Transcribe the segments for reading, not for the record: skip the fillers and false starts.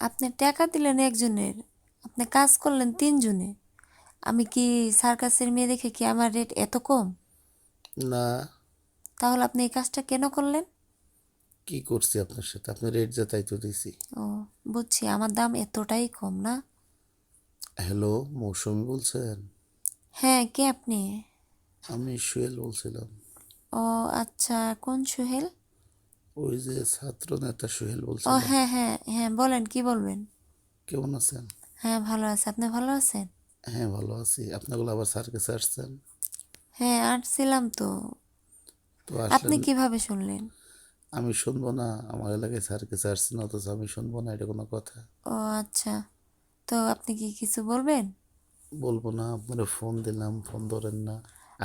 আপনি টাকা দিলেন একজনের, আপনি কাজ করলেন তিনজনে। আমি কি সার্কাসের মেয়ে দেখে কি আমার রেট এত কম? না, তাহলে আপনি এই কাজটা কেন করলেন? কি করছি আপনার সাথে? আপনি রেট যা তাই তো দিছি। ও, বুঝছি, আমার দাম এতটাই কম না। হ্যালো, মৌসুমী বলছেন? হ্যাঁ, কে আপনি? আমি সুহেল বলছিলাম। ও আচ্ছা, কোন সোহেল? ওই যে ছাত্র নেতা সুহেল ও বলছিলাম। হ্যাঁ হ্যাঁ হ্যাঁ, বলেন, কি বলবেন? কেমন আছেন? হ্যাঁ ভালো আছে, আপনি ভালো আছেন? হ্যাঁ, ভালো আছি। আপনাগুলো আবার সার্কাসে আসছেন? হ্যাঁ আসছিলাম তো। তো আপনি আসলেন। কিভাবে শুনলেন? আমি শুনবো না? আমার এলাকায় সার্কাসে আসছেন অথচ আমি শুনবো না, এটা কোনো কথা? ও আচ্ছা, তো আপনি কি কিছু বলবেন? বলবো না? আপনারা ফোন দিলাম, ফোন ধরেন না।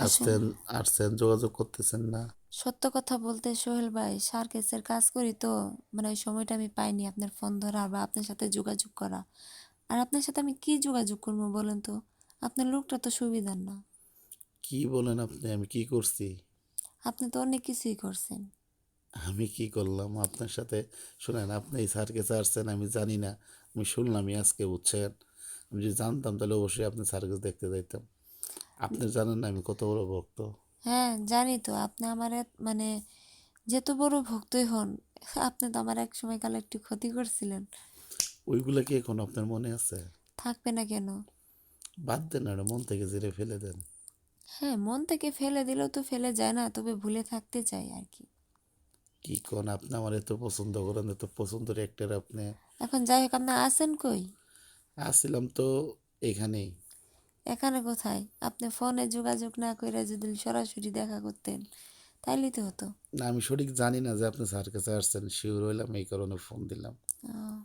আসলে আসছেন, আসছেন, যোগাযোগ করতেছেন না। সত্য কথা বলতে সোহেল ভাই, সার্কেসের কাজ করি তো, মানে ওই সময়টা আমি পাইনি আপনার ফোন ধরা বা আপনার সাথে যোগাযোগ করা। আর আপনার সাথে আমি কি যোগাযোগ করবো বলেন তো? আপনার লোকটা তো সুবিধার না। কি বলেন আপনি? আমি কি করছি? আপনি তো অনেক কিছুই করছেন। আমি কি করলাম আপনার সাথে? শুনেন, আপনি এই সার্কাসে আসছেন আমি জানি না। আমি শুনলামই আজকে, বুঝছেন? আমি যদি জানতাম তাহলে অবশ্যই আপনি সার্কাস দেখতে যাইতাম। আপনি জানেন না আমি কত বড় ভক্ত। হ্যাঁ জানি তো, আপনি আমার মানে যেত বড় ভক্তই হন, আপনি তো আমার এক সময় কালে একটু ক্ষতি করছিলেন। ওইগুলা কি এখন আপনার মনে আছে? থাকবে না কেন? বাদ দেন, আর মন থেকে জিরে ফেলে দেন। হ্যাঁ, মন থেকে ফেলে দিলেও তো ফেলে যায় না, তবে ভুলে থাকতে চাই আর কি। কি কোন? আপনি আমার এত পছন্দ করেন, এত পছন্দের একটা আপনি। এখন যাই হোক, আপনি আছেন কই? আসছিলাম তো এখানেই। এখানে কোথায়? আপনি ফোনে যোগাযোগ না কইরা যদি সরাসরি দেখা করতেন তাইলেই তো হতো। না, আমি সঠিক জানি না যে আপনি সার্কাসে আসছেন, শিওর হইলাম এই কারণে ফোন দিলাম। আহ,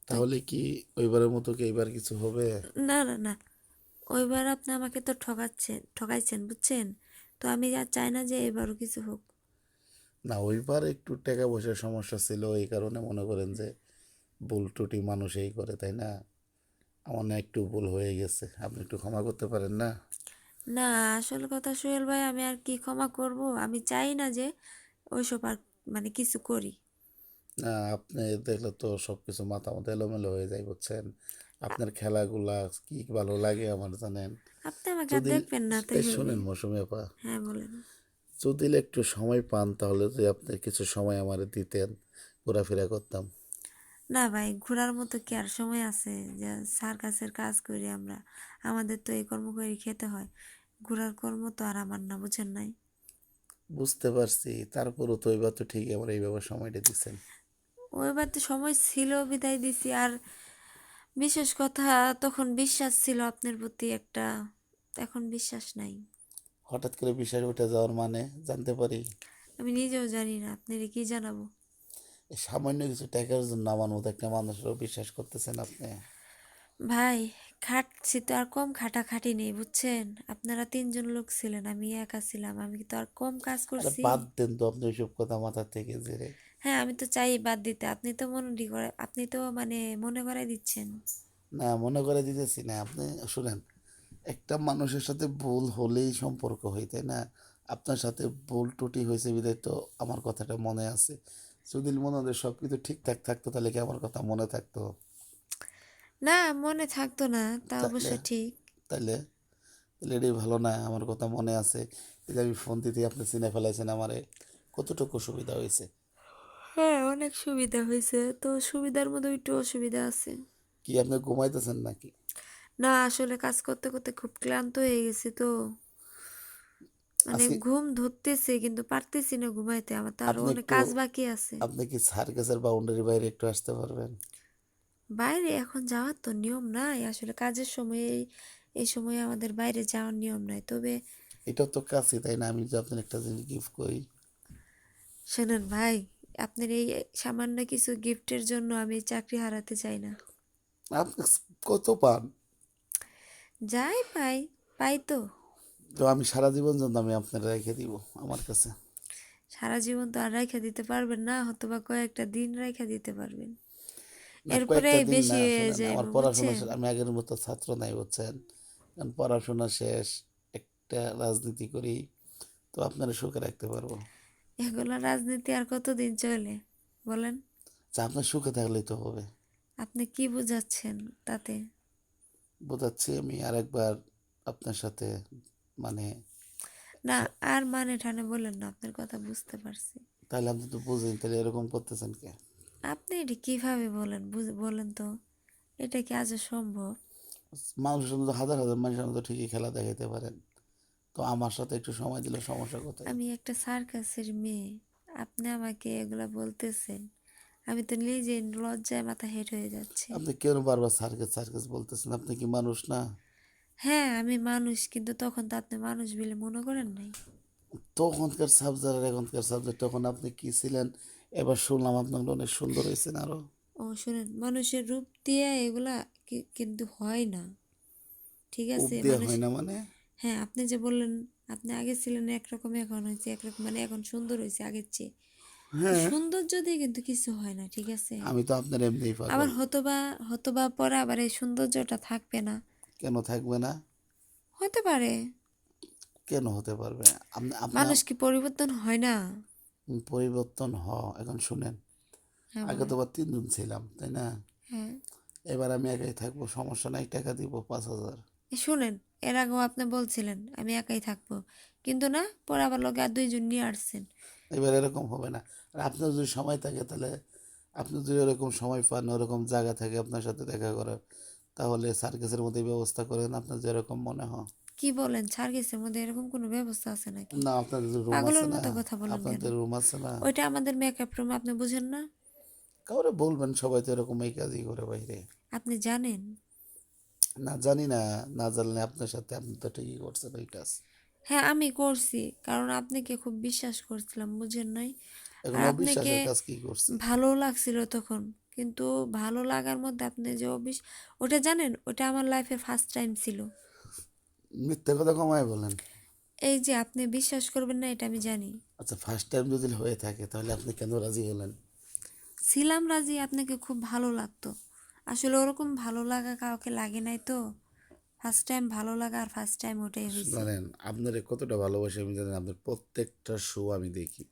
তো তাহলে কি ওইবারের মতো কি এইবার কিছু হবে? না না না, ওইবার আপনি আমাকে তো ঠকাইছেন বুঝছেন। তো আমি আর চাই না যে এবারও কিছু হোক। না, ওইবার একটু টাকা পয়সার সমস্যা ছিল, এই কারণে মনে করেন যে ভুল ত্রুটি মানুষ এই করে, তাই না? আমার না একটু ভুল হয়ে গেছে, আপনি একটু ক্ষমা করতে পারেন না? না, আসল কথা সোহেল ভাই, আমি আর কি ক্ষমা করব? আমি চাই না যে ওইসব আর মানে কিছু করি। না, আপনি দেখলে তো সব কিছু মাথা মতো এলোমেলো হয়ে যায়, বুঝছেন? আপনার খেলাগুলা কি ভালো লাগে আমার, জানেন? আপনি আমাকে আর যদি দেখবেন না তাই হবে। শোনেন মৌসুমী আপা, হ্যাঁ বলেন। যদি একটু সময় পান তাহলে যদি আপনি কিছু সময় আমার দিতেন, ঘোরাফেরা করতাম। না ভাই, ঘোরার মতো কি আর সময় আছে? যে সার্কাসের কাজ করি আমরা, আমাদের তো এই কর্ম করে খেতে হয়। ঘোরার কর্ম তো আর আমার না, বুঝেন নাই? বুঝতে পারছি, তারপরও তো এবার তো ঠিকই আমার এইভাবে সময়টা দিচ্ছেন। ওইবার তো সময় ছিল বিদায় দিছি। আর বিশেষ কথা, তখন বিশ্বাস ছিল আপনার প্রতি একটা, এখন বিশ্বাস নাই। হঠাৎ করে বিশ্বাস উঠে যাওয়ার মানে জানতে পারি? আমি নিজেও জানি না, আপনারে কি জানাবো। এই সামান্য কিছু টাকার জন্য আমার মতো একটা মানুষেরও বিশ্বাস করতেছেন আপনি? ভাই, খাটছি তো, আর কম খাটাখাটি নেই বুঝছেন। আপনারা তিনজন লোক ছিলেন, আমি একা ছিলাম, আমি তো আর কম কাজ আরে করছি? বাদ দেন তো আপনি ওইসব কথা মাথা থেকে জেরে। হ্যাঁ, আমি তো চাই বাদ দিতে, আপনি তো আপনি তো মানে মনে করাই দিচ্ছেন। না, মনে করে দিতেছি না, আপনি শুনেন। একটা মানুষের সাথে ভুল হলেই সম্পর্ক হয়, তাই না? আপনার সাথে ভুল ত্রুটি হয়েছে বিধায় তো আমার কথাটা মনে আছে। যদি মনে হয় সব কিছু ঠিকঠাক থাকতো তাহলে কি আমার কথা মনে থাকতো? না, মনে থাকতো না, তা অবশ্য তাহলে ঠিক। তাহলে তাহলে এটাই ভালো না, আমার কথা মনে আছে। এই যে আমি ফোন দিতে আপনি চিনে ফেলাইছেন আমারে, কতটুকু সুবিধা হয়েছে। হ্যাঁ, অনেক সুবিধা হয়েছে, তো সুবিধার মধ্যে একটু অসুবিধা আছে। কি আপনি ঘুমাইতেছেন নাকি? না, আসলে কাজ করতে করতে খুব ক্লান্ত হয়ে গেছি তো, মানে আজকে ঘুম ধরতেছে কিন্তু পারতেছি না ঘুমাইতে, আমার তো আরো আপনি অনেক একটু কাজ বাকি আছে। আপনি কি সার্কাসের বাউন্ডারি বাইরে একটু আসতে পারবেন? বাইরে এখন যাওয়ার তো নিয়ম নাই, আসলে কাজের সময়ে এই সময়ে আমাদের বাইরে যাওয়ার নিয়ম নাই। তবে এটাও তো কাছে, তাই না? আমি যে আপনার একটা জিনিস গিফট করি। শোনেন ভাই, আপনার এই সামান্য কিছু গিফটের জন্য আমি চাকরি হারাতে চাই না। আপনি কত পান? যাই পাই, পাই তো। তো আমি সারা জীবন জন্য আমি আপনার রেখে দিব আমার কাছে। সারা জীবন তো আর রাইখা দিতে পারবেন না, হয়তো বা কয়েকটা দিন রাইখা দিতে পারবেন, না, এরপরে কয়েকটা দিন না, বেশি হয়ে শোনেন, যাইব আমার পড়াশোনা বুঝছেন। শেষ, আমি আগের মতো ছাত্র নাই, বুঝছেন? কারণ পড়াশোনা শেষ, একটা রাজনীতি করি, তো আপনারা সুখে রাখতে পারবো। এগুলো রাজনীতি আর কতদিন চলে বলেন? আপনার সুখে থাকলেই তো হবে। আপনি কি বোঝাচ্ছেন তাতে? বোঝাচ্ছি আমি আরেকবার আপনার সাথে মানে না, স- আর মানে ঠানে বললেন না, আপনার কথা বুঝতে পারছি। তাহলে আপনি তো বুঝেন, তাহলে এরকম করতেছেন কে? আপনি এটা কিভাবে বলেন, বলেন তো? এটা কি আজও সম্ভব? মানুষের সামনে তো হাজার হাজার মানুষের সামনে তো ঠিকই খেলা দেখাইতে পারেন, তো আমার সাথে একটু সময় দিলে সমস্যা কোথায়? আমি একটা সার্কাসের মেয়ে, আপনি আমাকে এগুলা বলতেছেন? আমি তো নিজে লজ্জায় মাথা হেঁট হয়ে যাচ্ছে। আপনি কেন বারবার সার্কেস সার্কেস বলতেছেন? আপনি কি মানুষ না? হ্যাঁ, আমি মানুষ, কিন্তু তখন তো আপনি মানুষ বলে মনে করেন নাই। তখনকার সাবজেক্ট আর এখনকার সাবজেক্ট, তখন আপনি কি ছিলেন? এবার শুনলাম আপনার অনেক সুন্দর হয়েছেন আরো। ও শুনেন, মানুষের রূপ দিয়ে এগুলা কিন্তু হয় না, ঠিক উপ আছে? দিয়ে মানুষ, হয় না মানে? হ্যাঁ, আপনি যে বললেন আপনি আগে ছিলেন একরকম, এখন হয়েছে একরকম, মানে এখন সুন্দর হয়েছে আগের চেয়ে। তো হ্যাঁ, সৌন্দর্য দিয়ে কিন্তু কিছু হয় না, ঠিক আছে? আমি তো আপনার এমনিই আবার পাগল। হয়তোবা, হয়তোবা পরে আবার এই সৌন্দর্যটা থাকবে না। কেন থাকবে না? হতে পারে। কেন হতে পারবে? আপনি আপনার মানুষ কি পরিবর্তন হয় না? পরিবর্তন এখন শুনেন, হ্যাঁ আগে তো বলেন। আবার 3 জন ছিলাম, তাই না? হ্যাঁ, এবার আমি একাই থাকবো, সমস্যা নাই, টাকা দিব 5,000। শুনেন, এর আগেও আপনি বলছিলেন আমি একাই থাকবো, কিন্তু না, পরে আবার লগে আর দুইজন নিয়ে আসছেন। এবার এরকম হবে না। আর আপনার যদি সময় থাকে, তাহলে আপনি যদি ওরকম সময় পান, ওরকম জায়গা থাকে আপনার সাথে দেখা করার, তাহলে সার্কাসের মধ্যে ব্যবস্থা করেন আপনার যেরকম মনে হয়। কি বলেন, সার্কিসের মধ্যে এরকম কোনো ব্যবস্থা আছে নাকি? না, আপনাদের যে রুম আছে পাগলের না, মতো কথা বলেন কেন? আপনাদের রুম আছে না, ওইটা আমাদের মেকআপ রুম, আপনি বুঝেন না? কাউরে বলবেন, সবাই তো এরকম এই কাজই করে বাইরে। আপনি জানেন? না জানি না, না জানলে আপনার সাথে আপনি তো ঠিকই করছেন এই কাজ। হ্যাঁ, আমি করছি, কারণ আপনাকে খুব বিশ্বাস করছিলাম, বুঝেন নাই? এখন আর আপনাকে অবিশ্বাসের কাজ কি করছি? ভালো লাগছিল তখন, কিন্তু ভালো লাগার মধ্যে আপনি যে ওটা জানেন, ওটা আমার লাইফে ফার্স্ট টাইম ছিল। মিথ্যে কথা কমায় বলেন। এই যে আপনি বিশ্বাস করবেন না, এটা আমি জানি। আচ্ছা, ফার্স্ট টাইম যদি হয়ে থাকে, তাহলে আপনি কেন রাজি হলেন? ছিলাম রাজি, আপনাকে খুব ভালো লাগতো। আসলে ওরকম ভালো লাগা কাউকে লাগে নাই তো। ফার্স্ট টাইম ভালো লাগা, আর ফার্স্ট টাইম ওটাই হয়েছে। জানেন আপনার কতটা ভালোবাসি আমি, জানেন আপনার প্রত্যেকটা শো আমি দেখি।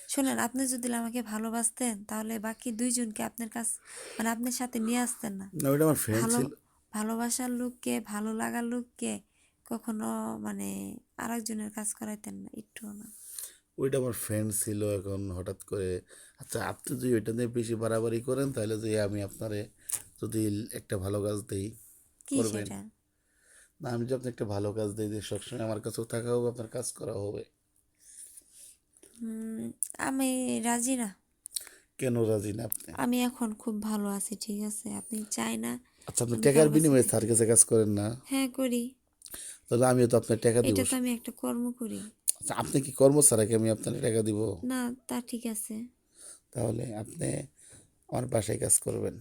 শোনেন, আপনি যদি আমাকে ভালোবাসতেন তাহলে বাকি দুইজনকে আপনার কাছ, মানে আপনার সাথে নিয়ে আসতেন না। না, ওইটা আমার ফ্রেন্ড ভালো, ছিল। ভালোবাসার লোককে, ভালো লাগার লোককে কখনো মানে আরেকজনের কাজ করাইতেন না, একটুও না। ওইটা আমার ফ্রেন্ড ছিল, এখন হঠাৎ করে। আচ্ছা, আপনি যদি ওইটা নিয়ে বেশি বাড়াবাড়ি করেন, তাহলে যদি আমি আপনারে যদি একটা ভালো কাজ দিই, কি করবেন? সেটা? না, আমি যদি আপনি একটা ভালো কাজ দিই, যে সবসময় আমার কাছেও থাকা হবে, আপনার কাজ করা হবে। হুম, আমি রাজি না। কেন রাজি না আপনি? আমি এখন খুব ভালো আছি, ঠিক আছে? আপনি চাই না আচ্ছা, আপনি আমি টাকার কারো কাছে বিনিময়ে থাকি? স্যার কাছে কাজ করেন না? হ্যাঁ, করি। তাহলে আমিও তো আপনার টাকা দিব। এটা তো আমি একটা কর্ম করি। আচ্ছা, আপনি কি কর্ম ছাড়া কি আমি আপনার টাকা দিব? না, তা ঠিক আছে। তাহলে আপনি আমার বাসায় কাজ করবেন।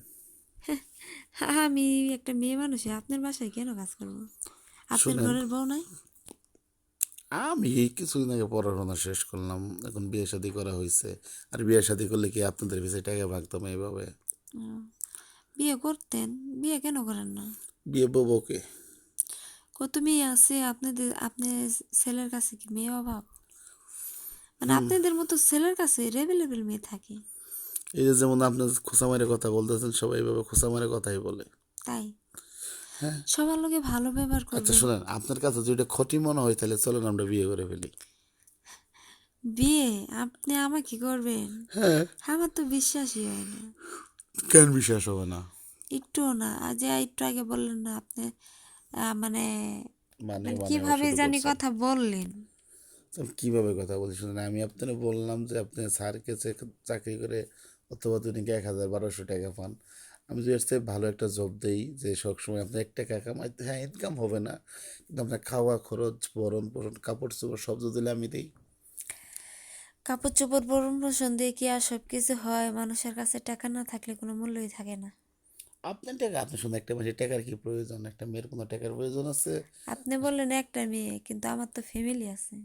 আমি একটা মেয়ে মানুষ, আপনার বাসায় কেন কাজ করবো? আপনার শুনেন, ঘরের বউ নাই? আমি এই কিছুদিন আগে পড়াশোনা শেষ করলাম, এখন বিয়ে শাদী করা হয়েছে। আর বিয়ে শাদী করলে কি আপনাদের পিছিয়ে টাকা ভাগতাম এইভাবে? ও, বিয়ে করতেন, বিয়ে কেন করেন না? বিয়ে বউকে। কত মেয়ে আছে আপনাদের, আপনার ছেলের কাছে কি মেয়ে অভাব? মানে আপনাদের মতো ছেলের কাছে রেবেলেবেল মেয়ে থাকে। এই যে যেমন আপনার খোঁচা মারে কথা বলতেছেন, সবাই এইভাবে খোঁচা মারে কথাই বলে। তাই হ্যাঁ। সবার লোকে ভালো ব্যবহার আচ্ছা করবেন। শুনেন, আপনার কাছে যেটা ক্ষতি মনে হয়, তাহলে চলেন আমরা বিয়ে করে ফেলি। বিয়ে আপনি আমাকে করবেন? হ্যাঁ। আমার তো বিশ্বাসই হয় না। কেন বিশ্বাস হবে না? একটুও না। আজ যে একটু আগে বললেন না আপনি, মানে, মানে মানে মানে আবার কিভাবে শুরু জানি করছেন। কথা বললেন। তো আমি কিভাবে কথা বলছি শুনেন, আমি আপনাকে বললাম যে আপনি স্যারকে চাকরি করে অথবা তিনি 1,000-1,200 টাকা পান। আমি যদি এর চেয়ে ভালো একটা জব দেই, যে সবসময় আপনি 1 টাকা কামাইতে, হ্যাঁ ইনকাম হবে না, কিন্তু আপনার খাওয়া খরচ, ভরণ পোষণ, কাপড় চোপড় সব যদি আমি দিই। কাপড় চোপড় ভরণ পোষণ দিয়ে কি আর সব কিছু হয়? মানুষের কাছে টাকা না থাকলে কোনো মূল্যই থাকে না। আপনার টাকা, আপনি শুনে, একটা মাসে টাকার কি প্রয়োজন? একটা মেয়ের কোনো টাকার প্রয়োজন আছে? আপনি বললেন একটা মেয়ে, কিন্তু আমার তো ফ্যামিলি আছে।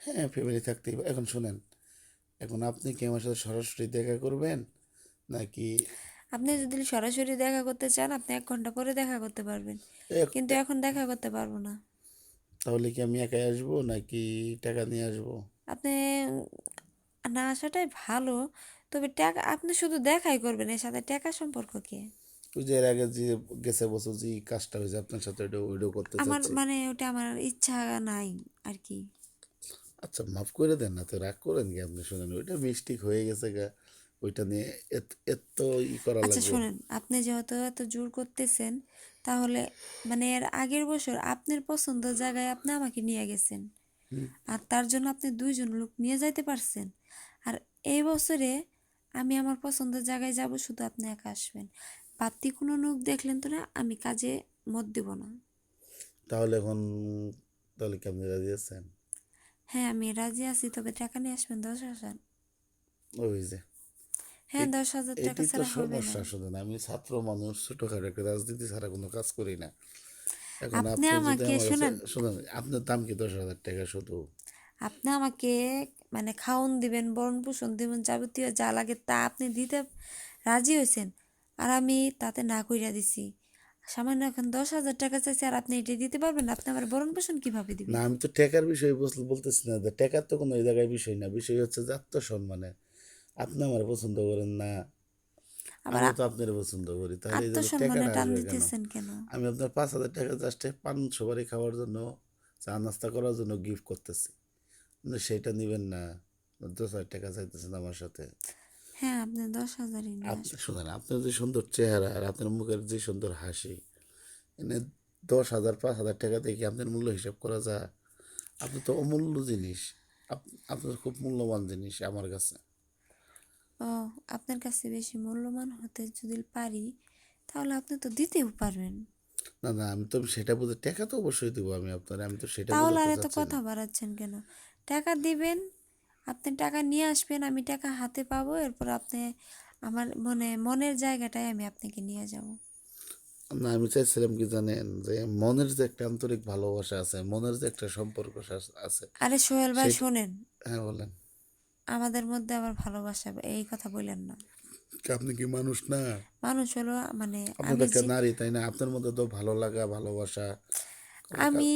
হ্যাঁ, ফ্যামিলি থাকতেই এখন শুনেন, এখন আপনি কি আমার সাথে সরাসরি দেখা করবেন নাকি? আপনি যদি সরাসরি দেখা করতে চান, আপনি 1 ঘন্টা পরে দেখা করতে পারবেন, এক- কিন্তু এখন দেখা করতে পারবো না। তাহলে কি আমি একাই আসবো নাকি টাকা নিয়ে আসবো? আপনি না আসাটাই ভালো। তবে টাকা আপনি শুধু দেখাই করবেন, এর সাথে টাকা সম্পর্ক কি? ওই যে এর আগে যে গেছে বছর যে কাজটা হয়েছে আপনার সাথে ওইটাও করতে আমার চাচ্ছি। মানে ওটা আমার ইচ্ছা নাই আর কি। আচ্ছা মাফ করে দেন না তো, রাগ করেন কি আপনি? শুনেন, ওইটা মিস্টেক হয়ে গেছে গা, ওইটা নিয়ে এত করা আচ্ছা লাগবো? শোনেন, আপনি যেহেতু এত জোর করতেছেন, তাহলে মানে এর আগের বছর আপনার পছন্দ জায়গায় আপনি আমাকে নিয়ে গেছেন, আর তার জন্য আপনি 2জন লোক নিয়ে যাইতে পারছেন। আর এই বছরে আমি আমার পছন্দের জায়গায় যাব, শুধু আপনি একা আসবেন। বাড়তি কোনো লোক দেখলেন তো না, আমি কাজে মত দেব না। তাহলে এখন, তাহলে কি আপনি রাজি আছেন? হ্যাঁ আমি রাজি আছি, তবে টাকা নিয়ে আসবেন 10,000। ওই যে হ্যাঁ, এ- 10,000 টাকা এটাই তো ছাড়া হবে না। সমস্যা। শুধু আমি ছাত্র মানুষ, ছোটখাটো একটা রাজনীতি ছাড়া কোনো কাজ করি না। এখন আপনি আপনি যদি আমাকে আমার কাছে, শুনেন, শুনুন, আপনার দাম কি 10,000 টাকা শুধু? আপনি আমাকে মানে খাওন দিবেন, ভরণ পোষণ দিবেন, যাবতীয় যা লাগে তা আপনি দিতে রাজি হয়েছেন, আর আমি তাতে না কইরা দিছি। সামান্য এখন 10,000 টাকা চাইছি, আর আপনি এটা দিতে পারবেন না? আপনি আমার ভরণ পোষণ কিভাবে না, দিবেন? আমি তো টাকার বিষয় বলতেছি না, যে টাকার তো কোনো এই জায়গায় বিষয় না, বিষয় হচ্ছে যে আত্মসম্মানে। আপনি আমার পছন্দ করেন না, আবার আমিও তো আপনার পছন্দ করি, তাহলে এই যে আত্মসম্মানে টাকাটা টান আসবে কেন? দিতেছেন কেন? আমি আপনার 5,000 টাকা জাস্ট পান সুপারি খাওয়ার জন্য, চা নাস্তা করার জন্য গিফট করতেছি, কিন্তু সেটা নেবেন না। 10,000 টাকা চাইতেছেন আমার সাথে। হ্যাঁ, আপনি 10,000ই নিয়ে আপনি আসবেন। শুনেন, আপনার যে সুন্দর চেহারা আর আপনার মুখের যে সুন্দর হাসি, এনে 10,000 5,000 টাকা দিয়ে কি আপনার মূল্য হিসাব করা যায়? আপনি তো অমূল্য জিনিস। আপনার খুব মূল্যবান জিনিস আমার কাছে। ও, আপনার কাছে বেশি মূল্যবান হতে যদি পারি, তাহলে আপনি তো দিতেও পারবেন। না না, আমি তো সেটা বুঝে, টাকা তো অবশ্যই দেবো আমি আপনার, আমি তো সেটা তাহলে বোঝাতে আর এত চাচ্ছি না। কথা বাড়াচ্ছেন কেন? টাকা দিবেন, আপনি টাকা নিয়ে আসবেন, আমি টাকা হাতে পাবো, এরপর আপনি আমার মনের জায়গাটায় আমি আপনাকে নিয়ে যাব। না, আমি চাইছিলাম কি জানেন, যে মনের যে একটা আন্তরিক ভালোবাসা আছে, মনের যে একটা সম্পর্ক আছে, আরে সোহেল ভাই সেটা। শোনেন, হ্যাঁ বলেন। আমাদের মধ্যে আবার ভালোবাসা এই কথা বললেন না। আপনি কি মানুষ না? মানুষ হলো মানে আপনি তো আমি একটা যে নারী, তাই না? আপনার মধ্যে তো ভালো লাগা ভালোবাসা আমি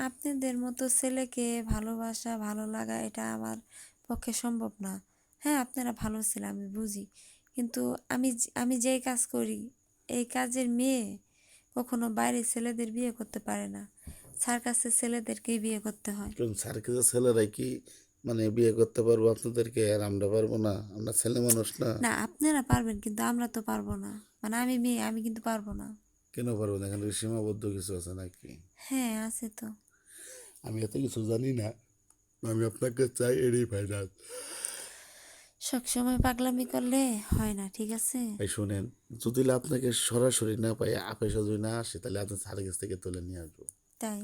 আপনাদের মতো ছেলেকে ভালোবাসা ভালো লাগা এটা আমার পক্ষে সম্ভব না। হ্যাঁ, আপনারা ভালো ছিল আমি বুঝি, কিন্তু আমি যেই কাজ করি, এই কাজের মেয়ে কখনো বাইরের ছেলেদের বিয়ে করতে পারে না, সার্কাসের ছেলেদেরকেই বিয়ে করতে হয়। কোন সার্কিটের ছেলেরাই কি মানে বিয়ে করতে পারবো আপনাদেরকে, আর আমরা পারবো না? আমরা ছেলে মানুষ না? না, আপনারা পারবেন কিন্তু আমরা তো পারবো না। মানে আমি মেয়ে, আমি কিন্তু পারবো না। কেন পারবো না? এখানে কি সীমাবদ্ধ কিছু আছে নাকি? হ্যাঁ আছে তো। আমি এত কিছু জানি না, আমি আপনাকে চাই, এরই ফাইনাল। সবসময় পাগলামি করলে হয় না, ঠিক আছে? ভাই শুনেন, যদি আপনাকে সরাসরি না পাই, আপেসা যদি না আসে, তাহলে আপনি স্যারের কাছ থেকে তুলে নিয়ে আসবো। তাই?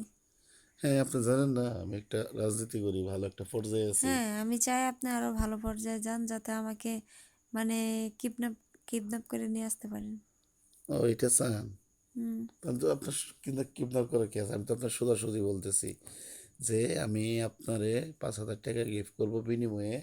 হ্যাঁ, আপনি জানেন না আমি একটা রাজনীতি করি, ভালো একটা পর্যায়ে আছি। হ্যাঁ আমি চাই আপনি আরো ভালো পর্যায়ে যান, যাতে আমাকে মানে কিডন্যাপ কিডন্যাপ করে নিয়ে আসতে পারেন। ও, এটা চান? হুম। তাহলে তো আপনার কিন্তু কিডন্যাপ করা কি আছে? আমি তো আপনার সোজাসুজি বলতেছি যে আমি আপনারে 5,000 টাকা গিফট করবো, বিনিময়ে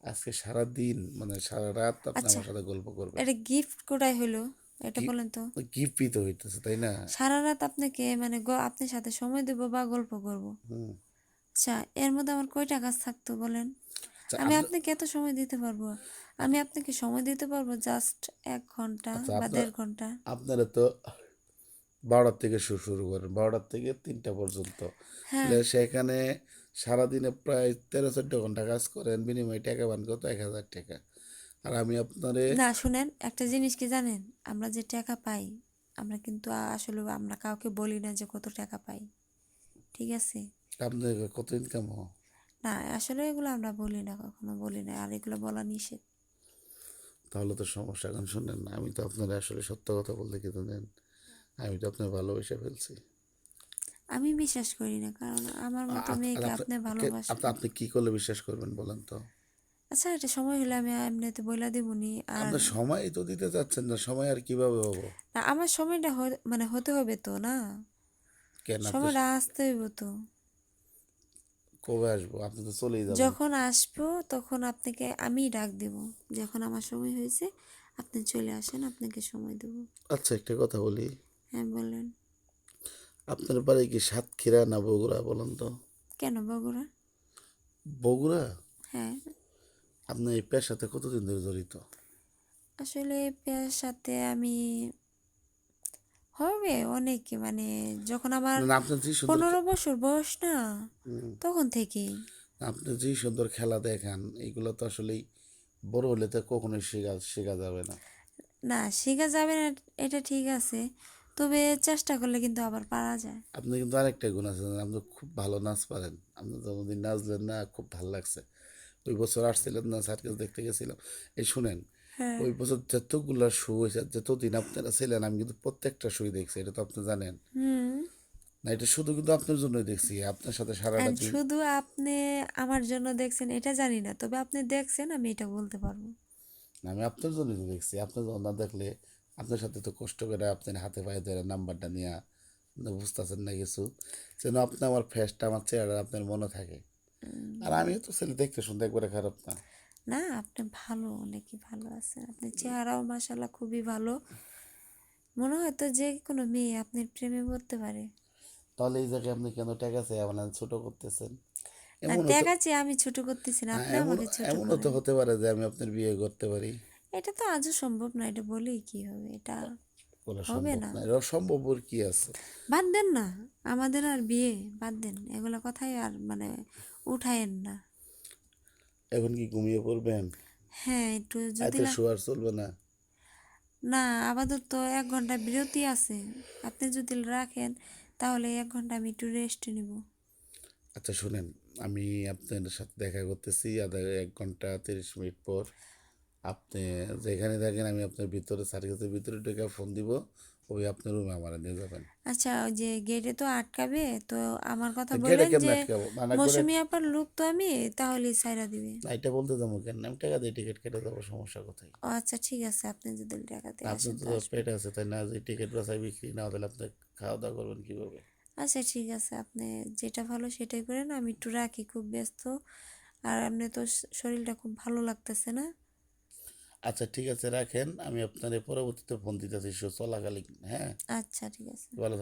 আজকে সারা দিন মানে সারা রাত আপনি আচ্ছা, আমার সাথে গল্প করবেন। এটা গিফট কোটায় হলো, এটা বলেন তো? গিফটই তো হইতেছে, তাই না? সারা রাত আপনাকে মানে আপনার সাথে সময় দেব বা গল্প করব? হুম। আচ্ছা, এর মধ্যে আমার কয়টা কাজ থাকতো বলেন? আচ্ছা আমি আপনি, আপনাকে এত সময় দিতে পারবো? আমি আপনাকে সময় দিতে পারবো জাস্ট 1 ঘন্টা আচ্ছা বা আপনার, 1.5 ঘন্টা। আপনারা তো 12টার থেকে শুরু করেন, 12টার থেকে 3টা পর্যন্ত, হ্যাঁ। তাহলে সেখানে সারাদিনে প্রায় 13-14 ঘন্টা কাজ করেন, বিনিময়ে টাকা পান কত? 1,000 টাকা। আর আমি আপনারে, না শুনেন, একটা জিনিস কি জানেন, আমরা যে টাকা পাই, আমরা কিন্তু আসলে আমরা কাউকে বলি না যে কত টাকা পাই, ঠিক আছে? আপনার কত ইনকাম? না আসলে এগুলো আমরা বলি না, কখনো বলি না, আর এগুলো বলা নিষেধ। তাহলে তো সমস্যা। এখন শুনেন না, আমি তো আপনার আসলে সত্য কথা বলতে কি জানেন, আমি তো আপনার ভালোবেসে ফেলছি। আমি বিশ্বাস করি না, কারণ আমার মতো আর মেয়েকে আপনি, আপনি ভালোবাসবেন। আপনি কি করলে বিশ্বাস করবেন বলেন তো? আচ্ছা, এটা সময় হলে আমি এমনিতে বইলা দিবনি। আর আপনার সময় তো দিতে চাচ্ছেন না, সময় আর কিভাবে হবো? না, আমার সময়টা মানে হতে হবে তো না, কেন আপনি সময়টা আসতে হইব তো। কবে আসবো? আপনি তো চলেই যাবেন। যখন আসবো তখন আপনাকে আমি ডাক দেব, যখন আমার সময় হয়েছে আপনি চলে আসেন, আপনাকে সময় দেব। আচ্ছা একটা কথা বলি, হ্যাঁ বলেন। আপনার বাড়ি কি সাতক্ষীরা না বগুড়া বলেন তো? কেন বগুড়া? বগুড়া? হ্যাঁ। আপনি এই পেশাতে কতদিন ধরে জড়িত? আসলে পেয়ার সাথে আমি হবে অনেক, মানে যখন আমার না, আপনি যে সুন্দর 15 বছর বয়স না, হুম, তখন থেকেই। আপনি যে সুন্দর খেলা দেখান এগুলো তো আসলেই বড় হলে তো কখনোই শেখা শেখা যাবে না। না, শেখা যাবে না, এটা ঠিক আছে, তবে চেষ্টা করলে কিন্তু আবার পারা যায়। আপনি কিন্তু আরেকটা গুণ আছে, আপনি খুব ভালো নাচ পারেন। আপনি যতদিন নাচলেন না খুব ভালো লাগছে। ওই বছর আসছিলেন না, সার্কাস দেখতে গেছিলাম। এই শুনেন, হ্যাঁ। ওই বছর যতগুলা শো হয়েছে, যতদিন আপনারা ছিলেন, আমি কিন্তু প্রত্যেকটা শোই দেখছি, এটা তো আপনি জানেন। হুম। না, এটা শুধু কিন্তু আপনার জন্যই দেখছি, আপনার সাথে সারাটা অ্যান্ড দিন। শুধু আপনি আমার জন্য দেখছেন এটা জানি না, তবে আপনি দেখছেন আমি এটা বলতে পারবো। না, আমি আপনার জন্যই তো দেখছি। আপনি যখন না দেখলে, আপনার সাথে তো কষ্ট করে আপনার হাতে পায়ে ধরে নাম্বারটা নিয়ে বুঝতেছেন না কিছু, যেন আপনি আমার ফেসটা, আমার চেহারা আপনার মনে থাকে। আর উম, আমিও তো ছেলে দেখতে শুনতে একবারে খারাপ না। না, আপনি ভালো, অনেকই ভালো আছেন, আপনার চেহারাও মাশাআল্লাহ খুবই ভালো। মনে হয় তো যে কোনো মেয়ে আপনার প্রেমে পড়তে পারে। তাহলে এই জায়গায় আপনি কেন টাকা চাই আমার ছোট করতেছেন? না, এমনও তো টাকা চেয়ে আমি ছোট করতেছি না, হ্যাঁ, আপনি আমাকে ছোট এমনও তো করেন। হতে পারে যে আমি আপনার বিয়ে করতে পারি। এটা তো আজও সম্ভব না, এটা বলেই কি হবে, এটা বলা হবে সম্ভব না। না, এটা সম্ভব ওর কি আছে? বাদ দেন না, আমাদের আর বিয়ে বাদ দেন, এগুলো কথাই আর মানে উঠায়েন না। এখন কি ঘুমিয়ে পড়বেন? হ্যাঁ, একটু যদি এত শোয়ার চলবে না। না, আপাতত 1 ঘন্টা বিরতি আছে, আপনি যদি রাখেন তাহলে 1 ঘন্টা আমি একটু রেস্ট নিব। আচ্ছা শুনেন, আমি আপনার সাথে দেখা করতেছি আধা 1 ঘন্টা 30 মিনিট পর। আপনি যেখানে থাকেন আমি আপনার ভিতরে সার্কাসের ভিতরে ঢুকে ফোন দিব, ওই আপনার রুমে আমার নিয়ে যাবেন। আচ্ছা, ওই যে গেটে তো আটকাবে, তো আমার কথা গেটে বললেন কেমন যে আটকাবো? মানা করে মৌসুমী আপার লোক তো আমি, তাহলেই সাইরা দিবে। না, এটা বলতে যাবো কেন? আমি টাকা দিয়ে টিকিট কেটে যাবো, সমস্যা কোথায়? ও আচ্ছা, ঠিক আছে, আপনি যদি টাকাতে আপনার আসেন তো তো আসবেন। পেট আছে তাই না? যে টিকিট বাসায় বিক্রি না হলে আপনি খাওয়া দাওয়া করবেন কিভাবে? আচ্ছা, ঠিক আছে, আপনি যেটা ভালো সেটাই করেন, আমি একটু রাখি, খুব ব্যস্ত। আর আপনি তো শরীরটা খুব ভালো লাগতেছে না। আচ্ছা ঠিক আছে, রাখেন। আমি আপনার পরবর্তীতে ফোন দিতেছি শো চলাকালীন। হ্যাঁ, আচ্ছা, ঠিক আছে। ভালো